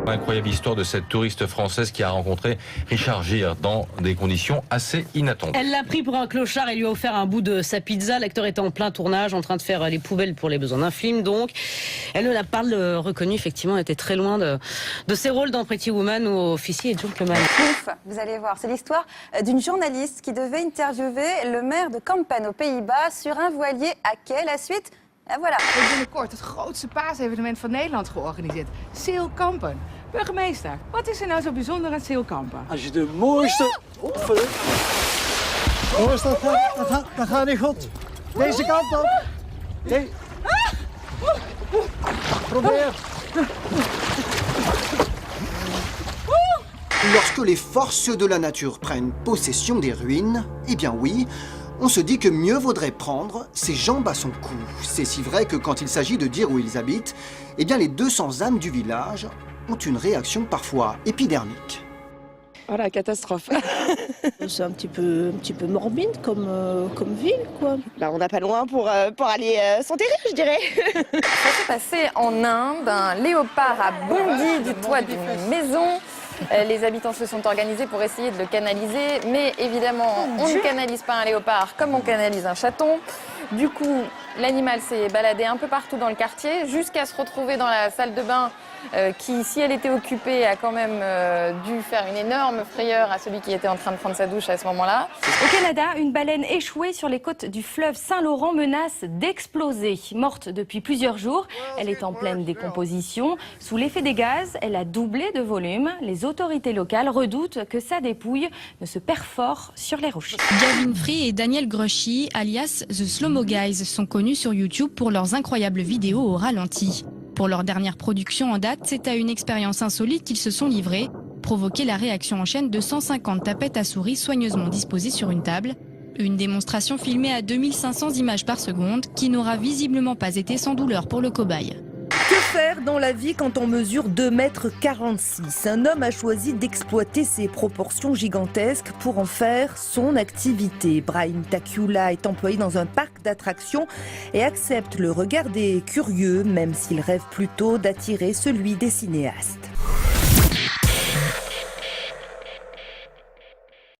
Incroyable histoire de cette touriste française qui a rencontré Richard Gere dans des conditions assez inattendues. Elle l'a pris pour un clochard et lui a offert un bout de sa pizza. L'acteur était en plein tournage, en train de faire les poubelles pour les besoins d'un film. Donc, elle ne l'a pas reconnu. Effectivement, elle était très loin de ses rôles dans Pretty Woman ou Officier et Gentleman. Ouf, vous allez voir, c'est l'histoire d'une journaliste qui devait interviewer le maire de Kampen aux Pays-Bas sur un voilier à quai. La suite, voilà. We hebben binnenkort het grootste paasevenement van Nederland georganiseerd. Zeilkampen. Burgemeester, wat is er nou zo bijzonder aan Zeilkampen? Als je de mooiste... Jongens, dat gaat niet goed. Deze kant op. Nee. Probeer. Lorsque les forces de la nature prennent possession des ruines, eh bien oui, on se dit que mieux vaudrait prendre ses jambes à son cou. C'est si vrai que quand il s'agit de dire où ils habitent, eh bien les 200 âmes du village ont une réaction parfois épidermique. Voilà, catastrophe. C'est un petit peu morbide comme ville, quoi. Là, on n'a pas loin pour aller s'enterrer, je dirais. Ça s'est passé en Inde. Un léopard a bondi du toit d'une maison. Les habitants se sont organisés pour essayer de le canaliser. Mais évidemment, on ne canalise pas un léopard comme on canalise un chaton. Du coup, l'animal s'est baladé un peu partout dans le quartier jusqu'à se retrouver dans la salle de bain qui, si elle était occupée, a quand même dû faire une énorme frayeur à celui qui était en train de prendre sa douche à ce moment-là. Au Canada, une baleine échouée sur les côtes du fleuve Saint-Laurent menace d'exploser. Morte depuis plusieurs jours, elle est en pleine décomposition. Sous l'effet des gaz, elle a doublé de volume. Les autorités locales redoutent que sa dépouille ne se perfore sur les rochers. Gavin Free et Daniel Grushy, alias The Slow-Mo Guys, sont connus sur YouTube pour leurs incroyables vidéos au ralenti. Pour leur dernière production en date, c'est à une expérience insolite qu'ils se sont livrés, provoquer la réaction en chaîne de 150 tapettes à souris soigneusement disposées sur une table. Une démonstration filmée à 2500 images par seconde qui n'aura visiblement pas été sans douleur pour le cobaye. Que faire dans la vie quand on mesure 2,46 m? Un homme a choisi d'exploiter ses proportions gigantesques pour en faire son activité. Brian Takula est employé dans un parc d'attractions et accepte le regard des curieux, même s'il rêve plutôt d'attirer celui des cinéastes.